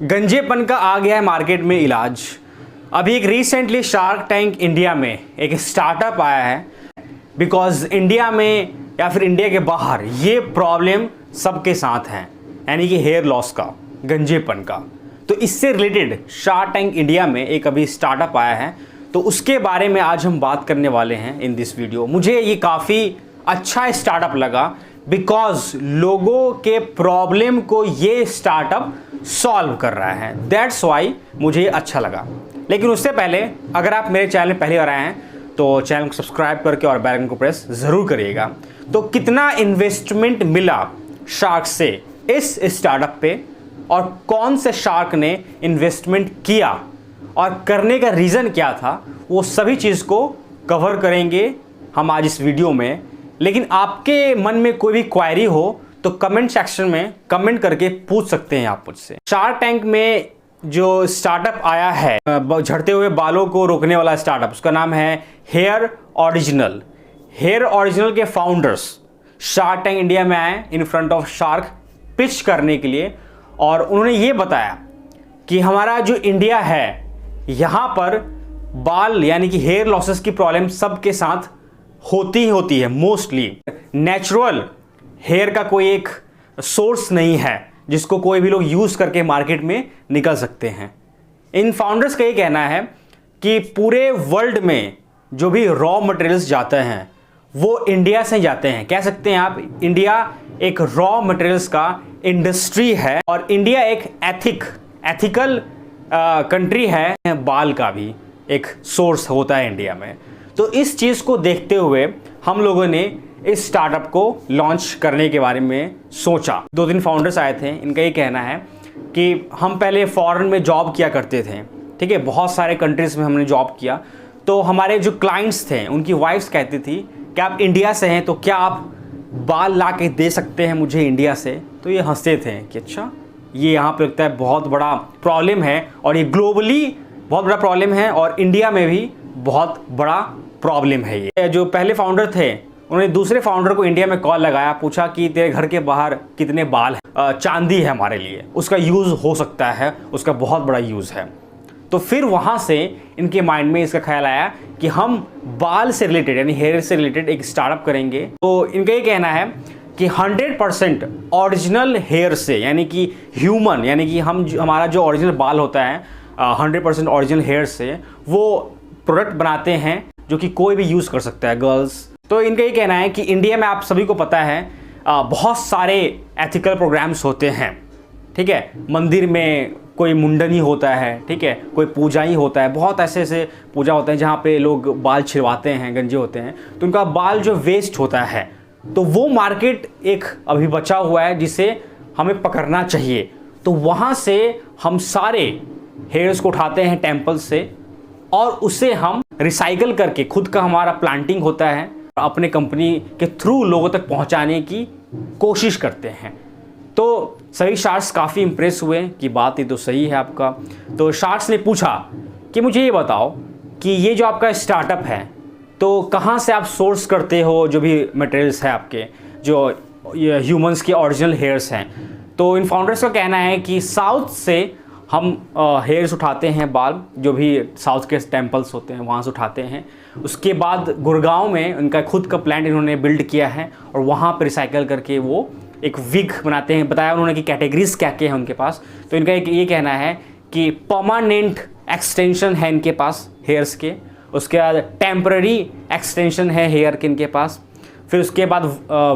गंजेपन का आ गया है मार्केट में इलाज। अभी एक रिसेंटली शार्क टैंक इंडिया में एक स्टार्टअप आया है, बिकॉज इंडिया में या फिर इंडिया के बाहर ये प्रॉब्लम सबके साथ है, यानी कि हेयर लॉस का, गंजेपन का। तो इससे रिलेटेड शार्क टैंक इंडिया में एक अभी स्टार्टअप आया है, तो उसके बारे में आज हम बात करने वाले हैं इन दिस वीडियो। मुझे ये काफ़ी अच्छा स्टार्टअप लगा बिकॉज लोगों के प्रॉब्लम को ये स्टार्टअप सॉल्व कर रहा है, दैट्स वाई मुझे अच्छा लगा। लेकिन उससे पहले अगर आप मेरे चैनल में पहली बार आए हैं तो चैनल को सब्सक्राइब करके और बेल आइकन को प्रेस ज़रूर करिएगा। तो कितना इन्वेस्टमेंट मिला शार्क से इस स्टार्टअप पे, और कौन से शार्क ने इन्वेस्टमेंट किया और करने का रीज़न क्या था, वो सभी चीज़ को कवर करेंगे हम आज इस वीडियो में। लेकिन आपके मन में कोई भी क्वेरी हो तो कमेंट सेक्शन में कमेंट करके पूछ सकते हैं आप मुझसे। शार्क टैंक में जो स्टार्टअप आया है झड़ते हुए बालों को रोकने वाला स्टार्टअप, उसका नाम है हेयर ओरिजिनल। हेयर ओरिजिनल के फाउंडर्स शार्क टैंक इंडिया में आए in front of shark pitch करने के लिए, और उन्होंने ये बताया कि हमारा जो इंडिया है यहाँ पर बाल यानी कि हेयर लॉसेस की प्रॉब्लम सबके साथ होती है। मोस्टली नेचुरल हेयर का कोई एक सोर्स नहीं है जिसको कोई भी लोग यूज़ करके मार्केट में निकल सकते हैं। इन फाउंडर्स का ये कहना है कि पूरे वर्ल्ड में जो भी रॉ मटेरियल्स जाते हैं वो इंडिया से जाते हैं। कह सकते हैं आप, इंडिया एक रॉ मटेरियल्स का इंडस्ट्री है, और इंडिया एक एथिकल कंट्री है। बाल का भी एक सोर्स होता है इंडिया में। तो इस चीज़ को देखते हुए हम लोगों ने इस स्टार्टअप को लॉन्च करने के बारे में सोचा। 2-3 फाउंडर्स आए थे। इनका ये कहना है कि हम पहले फॉरेन में जॉब किया करते थे, ठीक है, बहुत सारे कंट्रीज़ में हमने जॉब किया। तो हमारे जो क्लाइंट्स थे उनकी वाइफ्स कहती थी कि आप इंडिया से हैं तो क्या आप बाल ला के दे सकते हैं मुझे इंडिया से। तो ये हंसते थे कि अच्छा, ये यहाँ पर लगता है बहुत बड़ा प्रॉब्लम है, और ये ग्लोबली बहुत बड़ा प्रॉब्लम है, और इंडिया में भी बहुत बड़ा प्रॉब्लम है। ये जो पहले फाउंडर थे उन्होंने दूसरे फाउंडर को इंडिया में कॉल लगाया, पूछा कि तेरे घर के बाहर कितने बाल हैं। चांदी है हमारे लिए, उसका यूज़ हो सकता है, उसका बहुत बड़ा यूज़ है। तो फिर वहाँ से इनके माइंड में इसका ख्याल आया कि हम बाल से रिलेटेड यानी हेयर से रिलेटेड एक स्टार्टअप करेंगे। तो इनका ये कहना है कि 100% ओरिजिनल हेयर से, यानी कि ह्यूमन, यानी कि हमारा जो ओरिजिनल बाल होता है 100% ओरिजिनल हेयर से वो प्रोडक्ट बनाते हैं जो कि कोई भी यूज़ कर सकता है, गर्ल्स। तो इनका ये कहना है कि इंडिया में आप सभी को पता है बहुत सारे एथिकल प्रोग्राम्स होते हैं, ठीक है। मंदिर में कोई मुंडन ही होता है, ठीक है, कोई पूजा ही होता है, बहुत ऐसे पूजा होते हैं जहाँ पे लोग बाल छिड़वाते हैं, गंजे होते हैं, तो उनका बाल जो वेस्ट होता है, तो वो मार्केट एक अभी बचा हुआ है जिसे हमें पकड़ना चाहिए। तो वहाँ से हम सारे हेयर्स को उठाते हैं टेम्पल से, और उसे हम रिसाइकल करके, खुद का हमारा प्लांटिंग होता है, अपने कंपनी के थ्रू लोगों तक पहुंचाने की कोशिश करते हैं। तो सभी शार्क्स काफ़ी इंप्रेस हुए कि बात ये तो सही है आपका। तो शार्क्स ने पूछा कि मुझे ये बताओ कि ये जो आपका स्टार्टअप है तो कहाँ से आप सोर्स करते हो जो भी मटेरियल्स है आपके, जो ह्यूमंस के ओरिजिनल हेयर्स हैं। तो इन फाउंडर्स का कहना है कि साउथ से हम हेयर्स उठाते हैं, बाल जो भी साउथ के टेम्पल्स होते हैं वहाँ से उठाते हैं। उसके बाद गुड़गांव में उनका खुद का प्लांट इन्होंने बिल्ड किया है, और वहाँ पर रिसाइकल करके वो एक विग बनाते हैं। बताया उन्होंने कि कैटेगरीज क्या क्या है उनके पास। तो इनका एक ये कहना है कि परमानेंट एक्सटेंशन है इनके पास हेयर्स के, उसके बाद टेम्पररी एक्सटेंशन है हेयर के इनके पास, फिर उसके बाद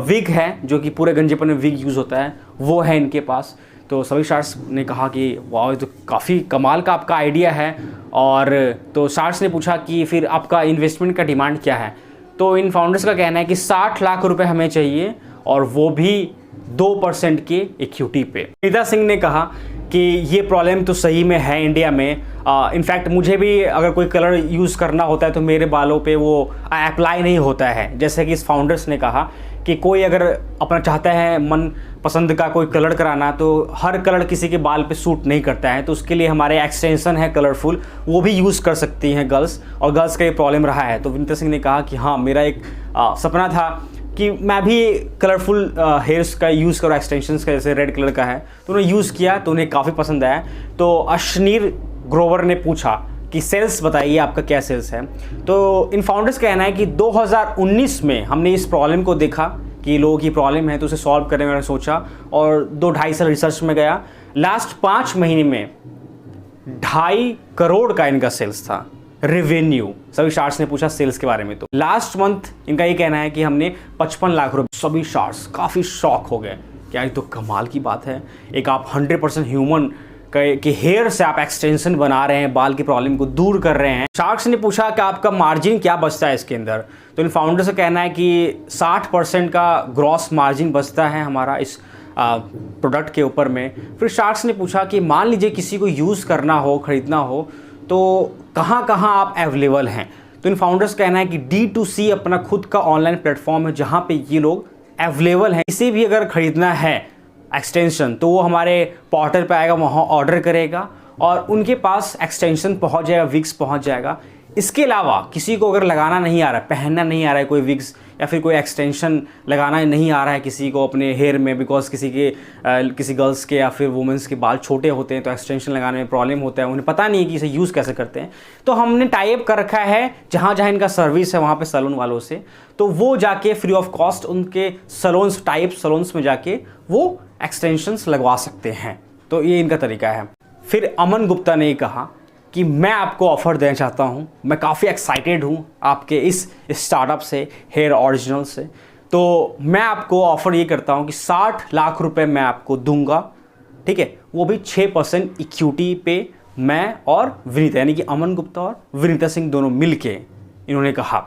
विग है जो कि पूरे गंजेपन में विग यूज़ होता है, वो है इनके पास। तो सभी शार्क्स ने कहा कि वाह, ये तो काफ़ी कमाल का आपका आइडिया है। और तो शार्क्स ने पूछा कि फिर आपका इन्वेस्टमेंट का डिमांड क्या है। तो इन फाउंडर्स का कहना है कि 60 लाख रुपए हमें चाहिए, और वो भी 2% के इक्विटी पे। नीता सिंह ने कहा कि ये प्रॉब्लम तो सही में है इंडिया में। इनफैक्ट मुझे भी अगर कोई कलर यूज़ करना होता है तो मेरे बालों पे वो अप्लाई नहीं होता है। जैसे कि इस फाउंडर्स ने कहा कि कोई अगर अपना चाहता है मन पसंद का कोई कलर कराना, तो हर कलर किसी के बाल पे सूट नहीं करता है, तो उसके लिए हमारे एक्सटेंशन है कलरफुल, वो भी यूज़ कर सकती हैं गर्ल्स, और गर्ल्स का ये प्रॉब्लम रहा है। तो विनीता सिंह ने कहा कि हाँ, मेरा एक सपना था कि मैं भी कलरफुल हेयर्स का यूज़ करूँ, एक्सटेंशंस का, जैसे रेड कलर का है तो उन्होंने यूज़ किया तो उन्हें काफ़ी पसंद आया। तो अश्नीर ग्रोवर ने पूछा कि सेल्स बताइए आपका क्या सेल्स है। तो इन फाउंडर्स का कहना है कि 2019 में हमने इस प्रॉब्लम को देखा कि लोगों की प्रॉब्लम है तो उसे सॉल्व करने में सोचा और 2-2.5 साल रिसर्च में गया। लास्ट 5 महीने में 2.5 करोड़ का इनका सेल्स था, रेवेन्यू। सभी शार्ट्स ने पूछा सेल्स के बारे में, तो लास्ट मंथ इनका ये कहना है कि हमने 55 लाख रुपए। सभी शार्ट्स काफ़ी शॉक हो गए, क्या ये तो कमाल की बात है। एक आप 100% ह्यूमन के हेयर से आप एक्सटेंशन बना रहे हैं, बाल की प्रॉब्लम को दूर कर रहे हैं। शार्क्स ने पूछा कि आपका मार्जिन क्या बचता है इसके अंदर, तो इन फाउंडर्स का कहना है कि 60% का ग्रॉस मार्जिन बचता है हमारा इस प्रोडक्ट के ऊपर में। फिर शार्क्स ने पूछा कि मान लीजिए किसी को यूज़ करना हो, ख़रीदना हो, तो कहाँ कहाँ आप अवेलेबल हैं। तो इन फाउंडर्स का कहना है कि D2C अपना खुद का ऑनलाइन प्लेटफॉर्म है जहाँ पे ये लोग अवेलेबल हैं। इसे भी अगर ख़रीदना है एक्सटेंशन तो वो हमारे पोर्टल पे आएगा, वहाँ ऑर्डर करेगा और उनके पास एक्सटेंशन पहुँच जाएगा, विग्स पहुँच जाएगा। इसके अलावा किसी को अगर लगाना नहीं आ रहा है, पहनना नहीं आ रहा है कोई विग्स या फिर कोई एक्सटेंशन लगाना नहीं आ रहा है किसी को अपने हेयर में, बिकॉज किसी गर्ल्स के या फिर वुमेंस के बाल छोटे होते हैं तो एक्सटेंशन लगाने में प्रॉब्लम होता है, उन्हें पता नहीं है कि इसे यूज़ कैसे करते हैं। तो हमने टाई अप कर रखा है जहाँ जहाँ इनका सर्विस है वहाँ पे सैलून वालों से, तो वो जाके फ्री ऑफ कॉस्ट उनके सैलून्स, टाइप सैलून्स में जाके वो एक्सटेंशंस लगवा सकते हैं। तो ये इनका तरीका है। फिर अमन गुप्ता ने कहा कि मैं आपको ऑफ़र देना चाहता हूँ, मैं काफ़ी एक्साइटेड हूँ आपके इस स्टार्टअप से, हेयर ओरिजिनल से। तो मैं आपको ऑफ़र ये करता हूँ कि 60 लाख रुपए मैं आपको दूंगा, ठीक है, वो भी 6% इक्विटी पे। मैं और विनीता, यानी कि अमन गुप्ता और विनीता सिंह दोनों मिलके इन्होंने कहा।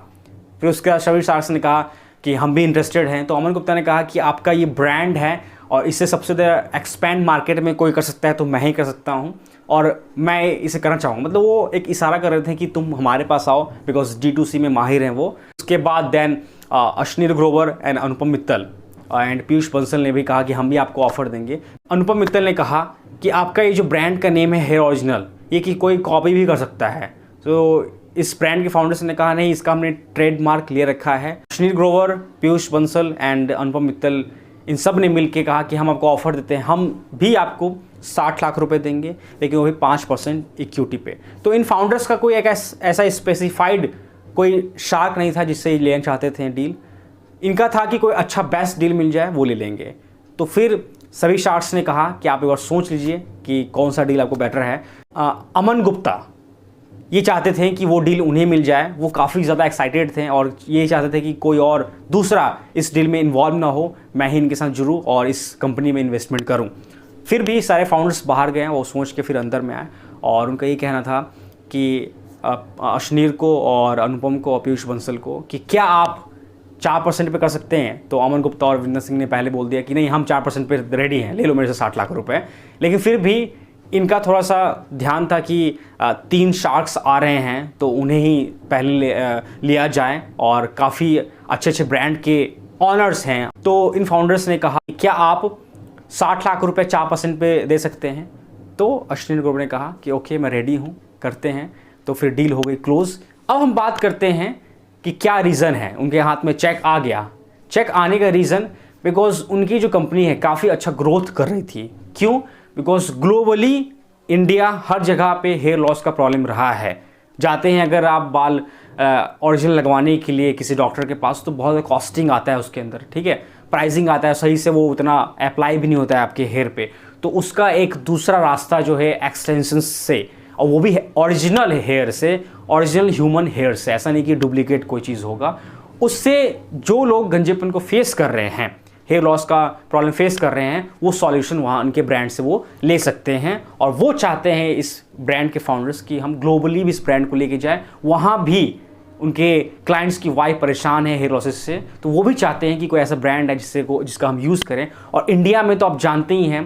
फिर उसके बाद शबीर शार्क्स ने कहा कि हम भी इंटरेस्टेड हैं। तो अमन गुप्ता ने कहा कि आपका ये ब्रांड है और इससे सबसे ज़्यादा एक्सपैंड मार्केट में कोई कर सकता है तो मैं ही कर सकता हूँ और मैं इसे करना चाहूँगा। मतलब वो एक इशारा कर रहे थे कि तुम हमारे पास आओ, बिकॉज D2C में माहिर हैं वो। उसके बाद then Ashneer Grover and Anupam Mittal and Piyush Bansal ने भी कहा कि हम भी आपको ऑफर देंगे। अनुपम मित्तल ने कहा कि आपका ये जो ब्रांड का नेम है हेयर ओरिजिनल, ये कि कोई कॉपी भी कर सकता है। तो इस ब्रांड के फाउंडर्स ने कहा नहीं, इसका हमने ट्रेडमार्क ले रखा है। अश्नीर ग्रोवर, पीयूष बंसल एंड अनुपम मित्तल, इन सब ने मिलके कहा कि हम आपको ऑफ़र देते हैं, हम भी आपको 60 लाख रुपए देंगे, लेकिन वो भी 5% इक्विटी पे। तो इन फाउंडर्स का कोई एक ऐसा स्पेसिफाइड कोई शार्क नहीं था जिससे ये लेना चाहते थे डील। इनका था कि कोई अच्छा बेस्ट डील मिल जाए वो ले लेंगे। तो फिर सभी शार्क्स ने कहा कि आप एक बार सोच लीजिए कि कौन सा डील आपको बेटर है। अमन गुप्ता ये चाहते थे कि वो डील उन्हें मिल जाए, वो काफ़ी ज़्यादा एक्साइटेड थे और ये चाहते थे कि कोई और दूसरा इस डील में इन्वॉल्व ना हो, मैं ही इनके साथ जुड़ूँ और इस कंपनी में इन्वेस्टमेंट करूँ। फिर भी सारे फाउंडर्स बाहर गए, वो सोच के फिर अंदर में आए और उनका ये कहना था कि अश्नीर को और अनुपम को और पीयूष बंसल को कि क्या आप 4% पे कर सकते हैं। तो अमन गुप्ता और विंदर सिंह ने पहले बोल दिया कि नहीं, हम 4% पे रेडी हैं, ले लो मेरे से 60 लाख रुपए। लेकिन फिर भी इनका थोड़ा सा ध्यान था कि 3 शार्क्स आ रहे हैं तो उन्हें ही पहले लिया जाए और काफ़ी अच्छे अच्छे ब्रांड के ऑनर्स हैं। तो इन फाउंडर्स ने कहा क्या आप 60 लाख रुपए 4% पे दे सकते हैं। तो अश्विनी ग्रोवर ने कहा कि ओके, मैं रेडी हूँ, करते हैं। तो फिर डील हो गई क्लोज। अब हम बात करते हैं कि क्या रीज़न है। उनके हाथ में चेक आ गया। चेक आने का रीज़न बिकॉज उनकी जो कंपनी है काफ़ी अच्छा ग्रोथ कर रही थी। क्यों? बिकॉज ग्लोबली इंडिया हर जगह पे हेयर लॉस का प्रॉब्लम रहा है। जाते हैं अगर आप बाल ओरिजिनल लगवाने के लिए किसी डॉक्टर के पास तो बहुत कॉस्टिंग आता है उसके अंदर, ठीक है, प्राइसिंग आता है, सही से वो उतना अप्लाई भी नहीं होता है आपके हेयर पे। तो उसका एक दूसरा रास्ता जो है एक्सटेंशन से, और वो भी ओरिजिनल हेयर से, ओरिजिनल ह्यूमन हेयर से, ऐसा नहीं कि डुप्लीकेट कोई चीज़ होगा। उससे जो लोग गंजेपन को फेस कर रहे हैं, हेयर लॉस का प्रॉब्लम फेस कर रहे हैं, वो सॉल्यूशन वहाँ उनके ब्रांड से वो ले सकते हैं। और वो चाहते हैं इस ब्रांड के फाउंडर्स कि हम ग्लोबली भी इस ब्रांड को लेके जाएं, वहाँ भी उनके क्लाइंट्स की वाइफ परेशान है हेयर लॉसेस से, तो वो भी चाहते हैं कि कोई ऐसा ब्रांड है जिसका हम यूज़ करें। और इंडिया में तो आप जानते ही हैं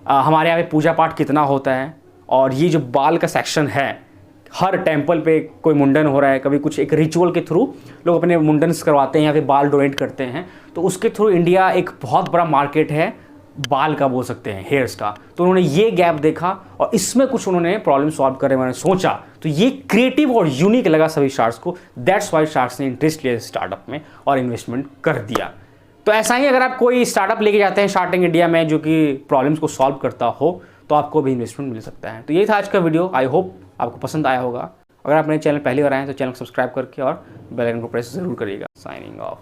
हमारे यहाँ पे पूजा पाठ कितना होता है, और ये जो बाल का सेक्शन है, हर टेंपल पे कोई मुंडन हो रहा है, कभी कुछ एक रिचुअल के थ्रू लोग अपने मुंडन करवाते हैं या फिर बाल डोनेट करते हैं। तो उसके थ्रू इंडिया एक बहुत बड़ा मार्केट है बाल का बोल सकते हैं, हेयर्स का। तो उन्होंने ये गैप देखा और इसमें कुछ उन्होंने प्रॉब्लम सॉल्व करने में सोचा, तो ये क्रिएटिव और यूनिक लगा सभी शार्क्स को। दैट्स वाई शार्क्स ने इंटरेस्ट लिया स्टार्टअप में और इन्वेस्टमेंट कर दिया। तो ऐसा ही अगर आप कोई स्टार्टअप लेके जाते हैं शार्क टैंक इंडिया में जो कि प्रॉब्लम्स को सॉल्व करता हो, तो आपको भी इन्वेस्टमेंट मिल सकता है। तो ये था आज का वीडियो, आई होप आपको पसंद आया होगा। अगर आप मेरे चैनल पहली बार आए हैं तो चैनल को सब्सक्राइब करके और बेल आइकन को प्रेस जरूर करिएगा। Signing off.